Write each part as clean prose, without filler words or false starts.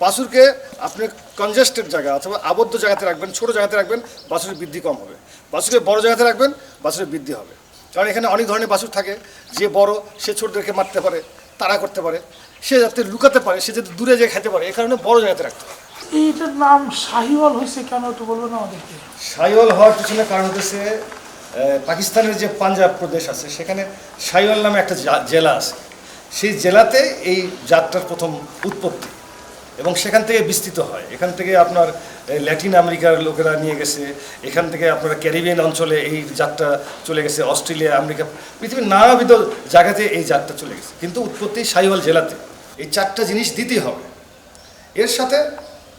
বাছুরকে আপনি কনজেস্টেড জায়গা অথবা আবদ্ধ জায়গাতে রাখবেন, ছোটো জায়গাতে রাখবেন, বাছুরের বৃদ্ধি কম হবে। বাছুরকে বড় জায়গাতে রাখবেন, বাছুরের বৃদ্ধি হবে। কারণ এখানে অনেক ধরনের বাছুর থাকে, যে বড় সে ছোটদেরকে মারতে পারে, তাড়া করতে পারে, সে যাতে লুকাতে পারে, সে যাতে দূরে যেয়ে খেতে পারে, এই কারণে বড় জায়গাতে রাখতে হবে। এইটার নাম শাহিওয়াল হয়েছে কেন একটু বলবেন আমাদেরকে? শাহিওয়াল হওয়ার পিছনে কারণ হচ্ছে পাকিস্তানের যে পাঞ্জাব প্রদেশ আছে সেখানে শাহিওয়াল নামে একটা জেলা আছে। সেই জেলাতে এই জাতটার প্রথম উৎপত্তি এবং সেখান থেকে বিস্তৃত হয়। এখান থেকে আপনার ল্যাটিন আমেরিকার লোকেরা নিয়ে গেছে, এখান থেকে আপনার ক্যারিবিয়ান অঞ্চলে এই জাতটা চলে গেছে, অস্ট্রেলিয়া, আমেরিকা, পৃথিবীর নানাবিধ জায়গাতে এই জাতটা চলে গেছে, কিন্তু উৎপত্তি শাহিওয়াল জেলাতে। এই চারটা জিনিস দিতেই হবে। এর সাথে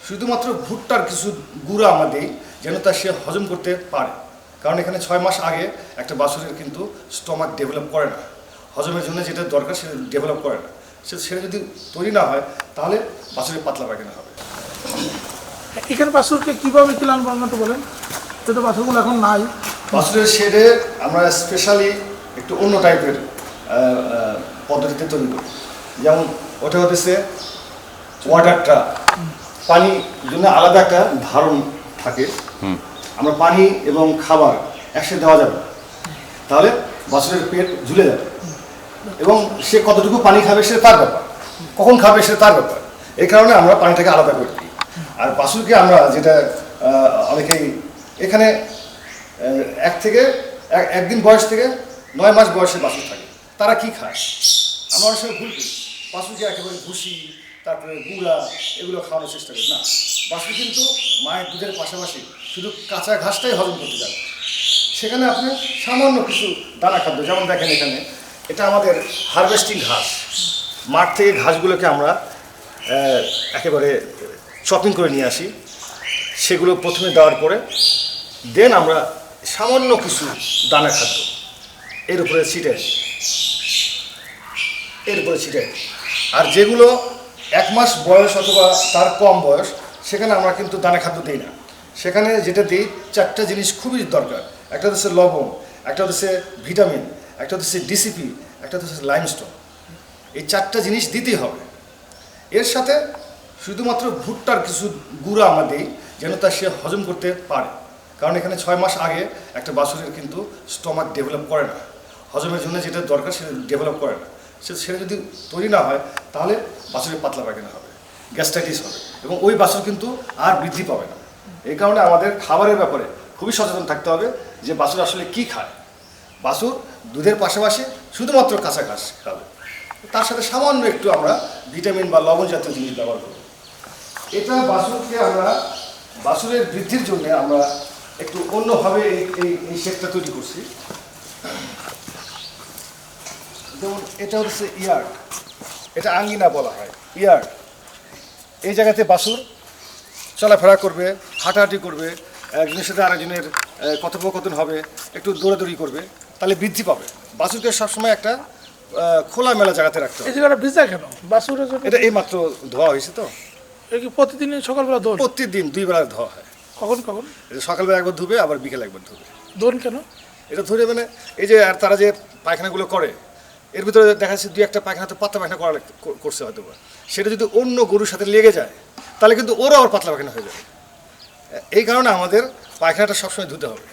শুধুমাত্র ভুট্টার কিছু গুঁড়া আমরা দিই যেন তা সে হজম করতে পারে। কারণ এখানে 6 মাস আগে একটা বাছুরের কিন্তু স্টমাক ডেভেলপ করে না, হজমের জন্য যেটা দরকার সেটা ডেভেলপ করে না। সেটা যদি তৈরি না হয় তাহলে বাছুরের পাতলা পায়খানা হবে। এখানে বাছুরকে কীভাবে কিলান বানাতে বলেন? তো বাছুরগুলো এখন নাই। বাছুরের শেডে আমরা স্পেশালি একটু অন্য টাইপের পদ্ধতিতে তৈরি করি। যেমন ওটা হতেছে ওয়াটারটা, পানির জন্য আলাদা একটা ধারণ থাকে। আমরা পানি এবং খাবার একসাথে দেওয়া যাবে, তাহলে বাছুরের পেট ঝুলে যাবে এবং সে কতটুকু পানি খাবে সে তার ব্যাপার, কখন খাবে সে তার ব্যাপার। এই কারণে আমরা পানিটাকে আলাদা করে দিই। আর বাছুরকে আমরা যেটা অনেকেই এখানে একদিন বয়স থেকে 9 মাস বয়সে বাছুর থাকে, তারা কি খায় আমরা অনেক সময় ভুল করি। বাছুরকে একেবারে ভুসি, তারপরে গুঁড়া এগুলো খাওয়ানোর চেষ্টা করি না। বাছুর কিন্তু মায়ের দুধের পাশাপাশি শুধু কাঁচা ঘাসটাই হজম করতে যাবে। সেখানে আপনি সামান্য কিছু দানা খাদ্য, যেমন দেখেন এখানে এটা আমাদের হারভেস্টিং ঘাস, মাঠ থেকে ঘাসগুলোকে আমরা একেবারে চপিং করে নিয়ে আসি। সেগুলো প্রথমে দেওয়ার পরে দেন আমরা সামান্য কিছু দানা খাদ্য এর উপরে ছিটাই, আর যেগুলো 1 মাস বয়স অথবা তার কম বয়স সেখানে আমরা কিন্তু দানা খাদ্য দিই না। সেখানে যেটা দিই 4টা জিনিস খুবই দরকার। একটা হচ্ছে লবণ, একটা হচ্ছে ভিটামিন, একটা হচ্ছে ডিসিপি, একটা হচ্ছে লাইমস্টোন। এই 4টা জিনিস দিতেই হবে। এর সাথে শুধুমাত্র ভুট্টার কিছু গুঁড়া আমরা দিই যেন তা সে হজম করতে পারে। কারণ এখানে 6 মাস আগে একটা বাছুরের কিন্তু স্টমাক ডেভেলপ করে না, হজমের জন্য যেটা দরকার সেটা ডেভেলপ করে না। সেটা যদি তৈরি না হয় তাহলে বাছুরের পাতলা পায়খানা হবে, গ্যাস্ট্রাইটিস হবে এবং ওই বাছুর কিন্তু আর বৃদ্ধি পাবে না। এই কারণে আমাদের খাবারের ব্যাপারে খুবই সচেতন থাকতে হবে যে বাছুর আসলে কি খায়। বাছুর দুধের পাশাপাশি শুধুমাত্র কাঁচা ঘাস খাবে, তার সাথে সামান্য একটু আমরা ভিটামিন বা লবণ জাতীয় জিনিস ব্যবহার করব। এটা বাছুরকে আমরা বাছুরের বৃদ্ধির জন্য আমরা একটু অন্যভাবে এই শেডটা তৈরি করছি। যেমন এটা হচ্ছে ইয়ার্ড, এটা আঙ্গিনা বলা হয়, ইয়ার্ড। এই জায়গাতে বাছুর চলাফেরা করবে, হাঁটাহাঁটি করবে, একজনের সাথে আরেকজনের কথোপকথন হবে, একটু দৌড়াদৌড়ি করবে, তাহলে বৃদ্ধি পাবে। বাছুরকে সবসময় একটা খোলামেলা জায়গাতে রাখতে হবে। এই জায়গাটা ভিজা কেন বাছুরের? এটা এই মাত্র ধোয়া হয়েছে তো। এটা কি প্রতিদিন সকালবেলা দোন? প্রতিদিন 2 বেলা ধোয়া হয়। কখন কখন? সকালবেলা একবার ধুবে, আবার বিকেলে একবার ধুবে। দোন কেন? এটা ধরে মানে এই যে আর তারা যে পায়খানাগুলো করে এর ভিতরে দেখা যাচ্ছে 2-1টা পায়খানা তো পাতলা পায়খানা করছে হয়তো, সেটা যদি অন্য গরুর সাথে লেগে যায় তাহলে কিন্তু ওরা আবার পাতলা পায়খানা হয়ে যাবে। এই কারণে আমাদের পায়খানাটা সবসময় ধুতে হবে।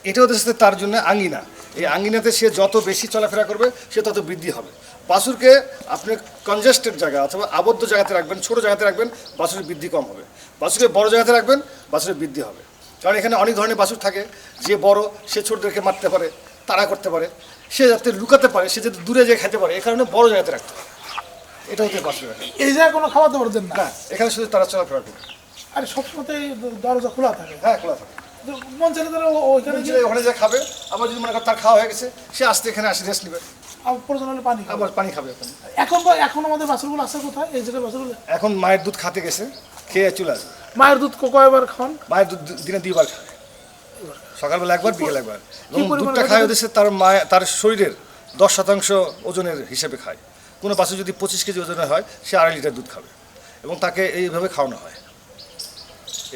এটা হচ্ছে তার জন্য আঙ্গিনা। এই আঙ্গিনাতে সে যত বেশি চলাফেরা করবে সে তত বৃদ্ধি হবে। বাছুরকে আপনি কনজেস্টেড জায়গা অথবা আবদ্ধ জায়গাতে রাখবেন, ছোটো জায়গাতে রাখবেন, বাছুরের বৃদ্ধি কম হবে। বাছুরকে বড় জায়গাতে রাখবেন, বাছুরের বৃদ্ধি হবে। কারণ এখানে অনেক ধরনের বাছুর থাকে, যে বড় সে ছোটদেরকে মারতে পারে, তাড়া করতে পারে, সে যাতে লুকাতে পারে, সে যাতে দূরে যেয়ে খেতে পারে, এই কারণে বড় জায়গাতে রাখতে হবে। এটা হচ্ছে বাছুরের। এই জায়গায় কোনো খাবার দাবার দেন না? এখানে শুধু তারা চলাফেরা করবে। আরে সবসময় দরজা খোলা থাকে? হ্যাঁ, খোলা থাকে। মন চাইলে তারা ওখানে যে খাবে, আবার যদি মনে করেন তার খাওয়া হয়ে গেছে সে আসতে এখানে আসে রেস্ট নেবে, প্রয়োজন হলে পানি আবার পানি খাবে। এখন আমাদের বাছুরগুলো আছে কোথায়? এই জায়গায় বাছুরগুলো এখন মায়ের দুধ খাতে গেছে, খেয়ে চলে আসবে। মায়ের দুধ কয়বার খান? মায়ের দুধ দিনে 2 বার খায়, সকালবেলা একবার, বিকেল একবার। এবং দুধটা খায় হচ্ছে তার শরীরের 10% ওজনের হিসেবে খায়। কোনো বাছুর যদি 25 কেজি ওজনের হয় সে 2.5 লিটার দুধ খাবে এবং তাকে এইভাবে খাওয়ানো হয়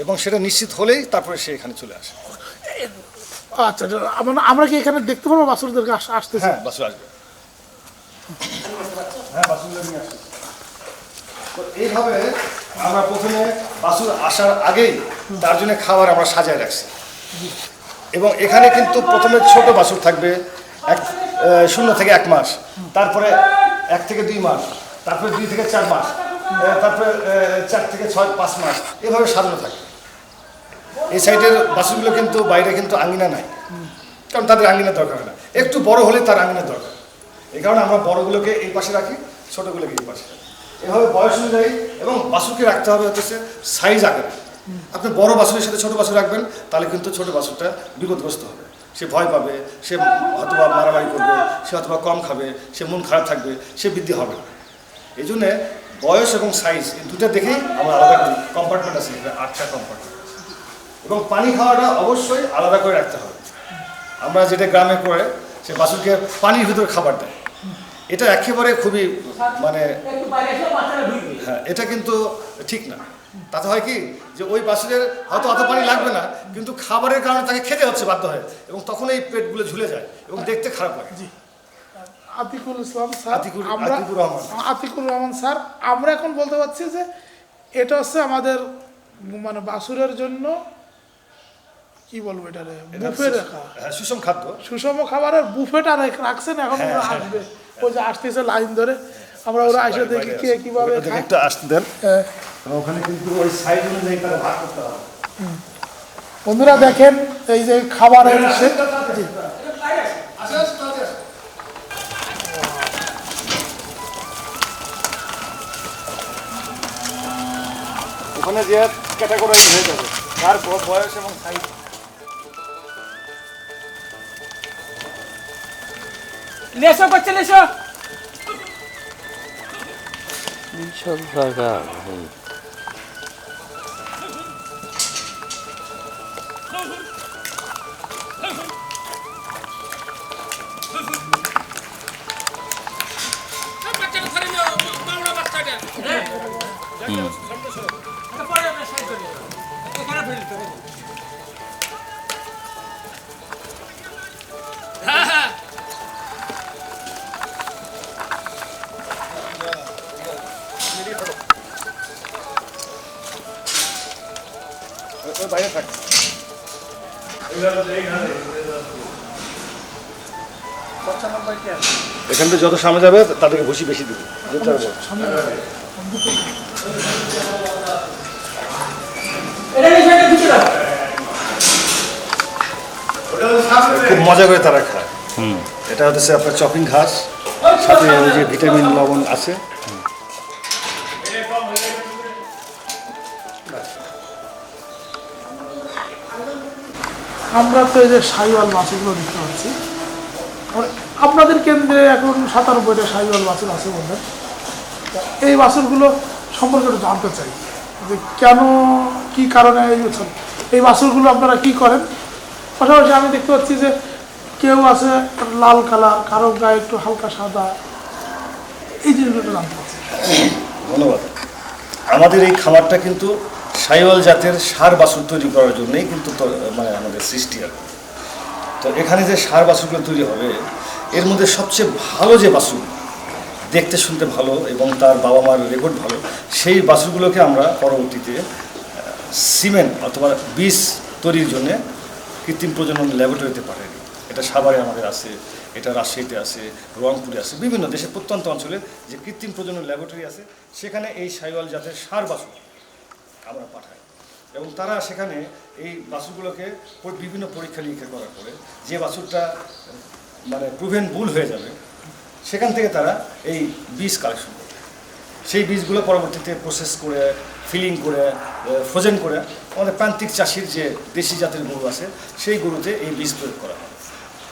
এবং সেটা নিশ্চিত হলেই তারপরে সে এখানে চলে আসে। আচ্ছা, আমরা কি এখানে দেখতে পারবো বাছুরদেরকে আসতেছে? হ্যাঁ, বাছুর আসবে। হ্যাঁ, বাছুরগুলো নিয়ে আসবে। তো এইভাবে আমরা প্রথমে বাছুর আসার আগেই তার জন্য খাবার আমরা সাজায় রাখছি। এবং এখানে কিন্তু প্রথমে ছোট বাছুর থাকবে 0 থেকে 1 মাস, তারপরে 1 থেকে 2 মাস, তারপরে 2 থেকে 4 মাস, তারপরে 4 থেকে 6-5 মাস, এভাবে সাজানো থাকে। এই সাইডের বাছুরগুলো কিন্তু বাইরে কিন্তু আঙিনা নাই, কারণ তাদের আঙিনার দরকার হয় না, একটু বড় হলে তার আঙিনার দরকার। এই কারণে আমরা বড়গুলোকে এই পাশে রাখি, ছোটোগুলোকে এই পাশে রাখি, এভাবে বয়স অনুযায়ী। এবং বাছুরকে রাখতে হবে হচ্ছে সাইজ আকারে। আপনি বড় বাছুরের সাথে ছোট বাছুর রাখবেন, তাহলে কিন্তু ছোট বাছুরটা বিপদগ্রস্ত হবে, সে ভয় পাবে, সে হয়তোবা মারামারি করবে, সে হয়তোবা কম খাবে, সে মন খারাপ থাকবে, সে বৃদ্ধি হবে না। এই জন্যে বয়স এবং সাইজ এই দুটো দেখেই আমরা আলাদা করি। কম্পার্টমেন্ট আছে, 8টা কম্পার্টমেন্ট আছে। এবং পানি খাওয়াটা অবশ্যই আলাদা করে রাখতে হবে। আমরা যেটা গ্রামে করে সে বাছুরকে পানির ভিতরে খাবার দেয়, এটা একেবারে খুবই মানে হ্যাঁ, এটা কিন্তু ঠিক না। তাতে হয় কি যে ওই বাছুরের হয়তো অত পানি লাগবে না, কিন্তু খাবারের কারণে তাকে খেতে হচ্ছে বাধ্য হয়ে, এবং তখন এই পেটগুলো ঝুলে যায় এবং দেখতে খারাপ লাগে। আতিকুল ইসলাম স্যার, আতিকুর রহমান। আতিকুর রহমান স্যার, আমরা এখন বলতে পারছি যে এটা হচ্ছে আমাদের মানে বাছুরের জন্য কি বলবো এটারে বুফে রাখা, হ্যাঁ, সুষম খাদ্য, সুষম খাবারের বুফেটা রাখছেন। এখন ওরা আসবে, ওই যে আসতেছে লাইন ধরে, আমরা ওরা এসে দেখি কে কিভাবে খায়। একটু আসতে দেন। ওখানে কিন্তু ওই সাইজ অনুযায়ী তারা ভাগ করতে হবে। বন্ধুরা দেখেন এই যে খাবারের ওখানে যে ক্যাটাগরাইজ হয়ে যাবে তার বয়স এবং সাইজ। লেসো করছে লেসো সব জায়গা বাচ্চাটা ধরে নিও, বাউড়া বাচ্চাটা পরে আমরা সাইড করি, এখানে ফেলি তো। হ্যাঁ হ্যাঁ বাইরে থাকে এখান থেকে যত সামনে যাবে তাদেরকে ভুসি বেশি দেবে। এটা বিষয়টা দিতে দাও। খুব মজা করে তারা খায়। এটা হচ্ছে আপনার চপিং ঘাস, সাথে ওই যে ভিটামিন লবণ আছে। আমরা তো এই যে সাইওয়াল বাছুরগুলো দেখতে পাচ্ছি, আপনাদের কেন্দ্রে এখন 97টা সাইওয়াল বাছুর আছে বললেন। এই বাছুরগুলো সম্পর্কে একটু জানতে চাই যে কেন, কি কারণে এই বাছুরগুলো আপনারা কি করেন। পাশাপাশি আমি দেখতে পাচ্ছি যে কেউ আছে লাল কালার, কারো গায়ে একটু হালকা সাদা, এই জিনিসগুলো জানতে পারছি। ধন্যবাদ। আমাদের এই খামারটা কিন্তু সাইওয়াল জাতের ষাঁড় বাছুর তৈরি করার জন্যই কিন্তু মানে আমাদের সৃষ্টি আর কি। তো এখানে যে ষাঁড় বাছুরগুলো তৈরি হবে, এর মধ্যে সবচেয়ে ভালো যে বাছুর, দেখতে শুনতে ভালো এবং তার বাবা মার রেকর্ড ভালো, সেই বাছুরগুলোকে আমরা পরবর্তীতে সিমেন্ট অথবা বীজ তৈরির জন্য কৃত্রিম প্রজনন ল্যাবরেটরিতে পাঠাই। এটা সাভারে আমাদের আছে, এটা রাজশাহীতে আছে, রংপুরে আছে, বিভিন্ন দেশের প্রত্যন্ত অঞ্চলে যে কৃত্রিম প্রজনন ল্যাবরেটরি আছে, সেখানে এই সাইওয়াল জাতের ষাঁড় বাছুর আমরা পাঠাই। এবং তারা সেখানে এই বাছুরগুলোকে বিভিন্ন পরীক্ষা নিরীক্ষা করার পরে যে বাছুরটা মানে প্রুভেন বুল হয়ে যাবে, সেখান থেকে তারা এই বীজ কালেকশন করে, সেই বীজগুলো পরবর্তীতে প্রসেস করে, ফিলিং করে, ফ্রোজেন করে আমাদের প্রান্তিক চাষির যে দেশি জাতের গরু আছে, সেই গরুতে এই বীজ প্রয়োগ করা হয়।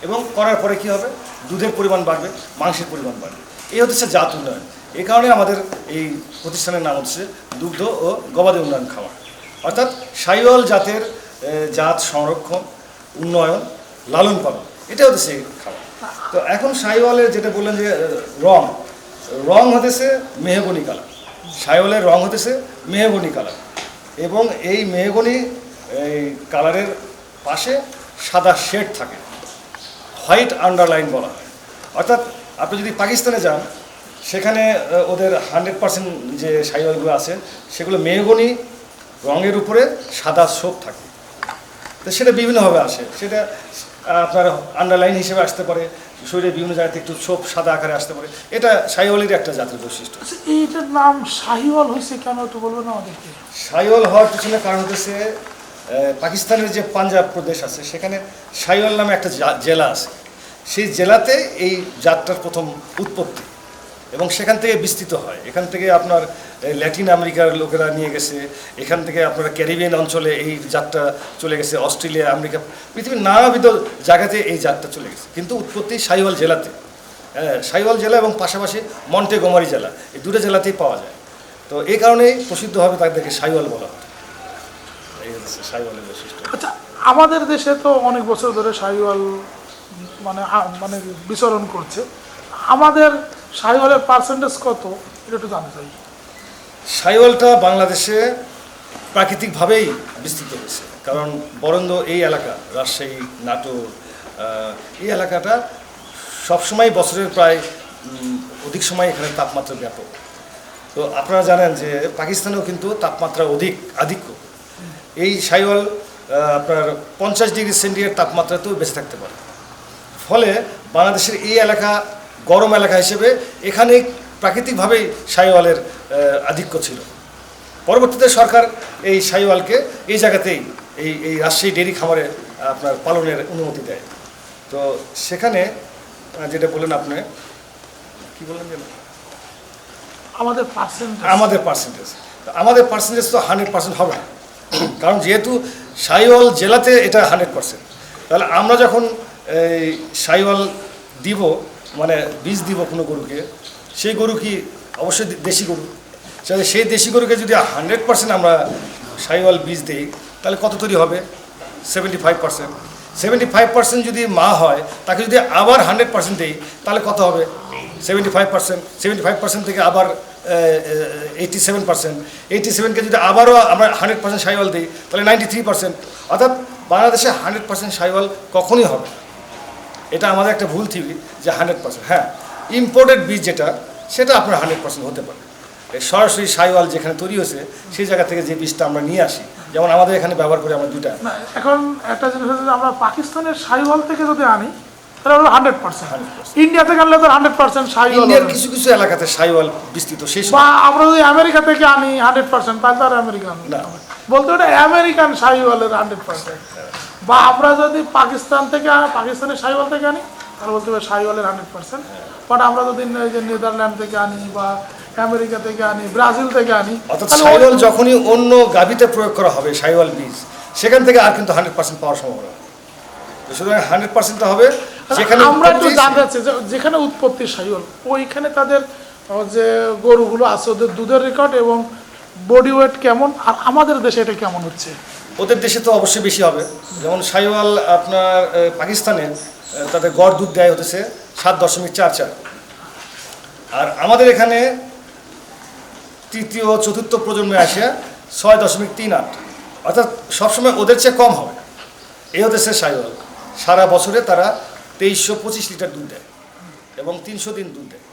এবং করার পরে কী হবে, দুধের পরিমাণ বাড়বে, মাংসের পরিমাণ বাড়বে। এই হচ্ছে জাত উন্নয়ন। এই কারণে আমাদের এই প্রতিষ্ঠানের নাম হচ্ছে দুগ্ধ ও গবাদি উন্নয়ন খামার, অর্থাৎ সাইওয়াল জাতের জাত সংরক্ষণ, উন্নয়ন, লালন পালন, এটা হচ্ছে সেই খাবার। তো এখন সাইওয়ালের যেটা বললেন যে রং হতেছে মেহগনি কালার, সাইওয়ালের রং হতেছে মেহগনি কালার, এবং এই মেহগনি এই কালারের পাশে সাদা শেড থাকে, হোয়াইট আন্ডারলাইন বলা হয়। অর্থাৎ আপনি যদি পাকিস্তানে যান, সেখানে ওদের 100% যে শাহিওয়ালগুলো আছে সেগুলো মেহগনি রঙের উপরে সাদা ছোপ থাকে। তো সেটা বিভিন্নভাবে আসে, সেটা আপনার আন্ডারলাইন হিসেবে আসতে পারে, শরীরের বিভিন্ন জায়গাতে একটু ছোপ সাদা আকারে আসতে পারে। এটা শাহিওয়ালের একটা জাতের বৈশিষ্ট্য। আচ্ছা, এইটার নাম শাহিওয়াল হয়েছে কেন একটু বলবেন আমাদেরকে? শাহিওয়াল হওয়ার পিছনে কারণ হচ্ছে পাকিস্তানের যে পাঞ্জাব প্রদেশ আছে সেখানে শাহিওয়াল নামে একটা জেলা আছে। সেই জেলাতে এই জাতটার প্রথম উৎপত্তি এবং সেখান থেকে বিস্তৃত হয়। এখান থেকে আপনার ল্যাটিন আমেরিকার লোকেরা নিয়ে গেছে, এখান থেকে আপনার ক্যারিবিয়ান অঞ্চলে এই জাতটা চলে গেছে, অস্ট্রেলিয়া, আমেরিকা, পৃথিবীর নানাবিধ জায়গাতে এই জাতটা চলে গেছে। কিন্তু উৎপত্তি শাহিওয়াল জেলাতে, শাহিওয়াল জেলা এবং পাশাপাশি মন্টেগোমারি জেলা, এই দুটো জেলাতেই পাওয়া যায়। তো এই কারণেই প্রসিদ্ধভাবে তাদেরকে শাহিওয়াল বলা হয়। এই হচ্ছে শাহিওয়ালের বৈশিষ্ট্য। আচ্ছা, আমাদের দেশে তো অনেক বছর ধরে শাহিওয়াল মানে বিচরণ করছে। আমাদের শাহিওয়ালের পার্সেন্টেজ কত এটা একটু জানতে চাই। শাহিওয়ালটা বাংলাদেশে প্রাকৃতিকভাবেই বিস্তৃত হয়েছে, কারণ বরেন্দ্র এই এলাকা, রাজশাহী, নাটোর, এই এলাকাটা সবসময় বছরের প্রায় অধিক সময় এখানে তাপমাত্রা ব্যাপক। তো আপনারা জানেন যে পাকিস্তানেও কিন্তু তাপমাত্রা আধিক্য। এই শাহিওয়াল আপনার 50 ডিগ্রি সেন্টিগ্রেড তাপমাত্রাতেও বেঁচে থাকতে পারে। ফলে বাংলাদেশের এই এলাকা গরম এলাকা হিসেবে এখানে প্রাকৃতিকভাবেই শাহিওয়ালের আধিক্য ছিল। পরবর্তীতে সরকার এই শাহিওয়ালকে এই জায়গাতেই এই রাজশাহী ডেইরি খামারে আপনার পালনের অনুমতি দেয়। তো সেখানে যেটা বললেন আপনি, কি বললেন যেন? আমাদের পার্সেন্টেজ তো 100% হবে না, কারণ যেহেতু শাহিওয়াল জেলাতে এটা 100%। তাহলে আমরা যখন এই শাহিওয়াল দিব, মানে বীজ দিব কোনো গরুকে, সেই গরু কি অবশ্যই দেশি গরু, তাহলে সেই দেশি গরুকে যদি 100% আমরা শাহিওয়াল বীজ দিই তাহলে কত তৈরি হবে? 75%। 75% যদি মা হয়, তাকে যদি আবার 100% দিই তাহলে কত হবে? 75% থেকে আবার 87%, 87কে যদি আবারও আমরা 100% শাহিওয়াল দিই তাহলে 93%। অর্থাৎ বাংলাদেশে 100% শাহিওয়াল কখনই হবে না। এটা আমাদের একটা ভুল থিওরি যে 100%। হ্যাঁ, ইম্পোর্টেড বীজ যেটা, সেটা আপনার 100% হতে পারে। এই সরাসরি শাহিওয়াল যেখানে তৈরি হয়েছে সেই জায়গা থেকে যে বীজটা আমরা নিয়ে আসি, যেমন আমাদের এখানে ব্যবহার করি আমরা দুইটা। না, এখন একটা জিনিস হচ্ছে যে আমরা পাকিস্তানের শাহিওয়াল থেকে যদি আনি তাহলে হলো 100%। ইন্ডিয়া থেকে আনলে তো 100% শাহিওয়াল ইন্ডিয়ার হবে। কিছু কিছু এলাকাতে শাহিওয়াল বিস্তৃত, সেই বা আমরা যদি আমেরিকা থেকে আনি 100% তাহলে তো আর আমেরিকান না। বলতে ওটা আমেরিকান শাহিওয়ালের 100%। বা আমরা যদি পাকিস্তানের শাহিওয়াল থেকে আনি তাহলে বলতে হবে শাহিওয়ালের 100%। বাট আমরা যদি এই যে নেদারল্যান্ড থেকে আনি বা আমেরিকা থেকে আনি, ব্রাজিল থেকে আনি, অর্থাৎ শাহিওয়াল যখনই অন্য গাভীতে প্রয়োগ করা হবে শাহিওয়াল বীজ, সেখান থেকে আর কিন্তু 100% পাওয়ার সম্ভাবনা। তো সুতরাং 100%টা হবে যেখানে আমরা একটু জানতে চাচ্ছি যেখানে উৎপত্তি শাহিওয়াল, ওইখানে তাদের যে গরুগুলো আছে ওদের দুধের রেকর্ড এবং বডি ওয়েট কেমন, আর আমাদের দেশে এটা কেমন হচ্ছে? ওদের দেশে তো অবশ্যই বেশি হবে। যেমন শাহিওয়াল আপনার পাকিস্তানে তাদের গড় দুধ দেয় হতেছে 7.44, আর আমাদের এখানে তৃতীয় চতুর্থ প্রজন্মে আসে 6.38। অর্থাৎ সবসময় ওদের চেয়ে কম হবে। এই হতেছে শাহিওয়াল। সারা বছরে তারা 2325 লিটার দুধ দেয় এবং 300 দিন দুধ দেয়।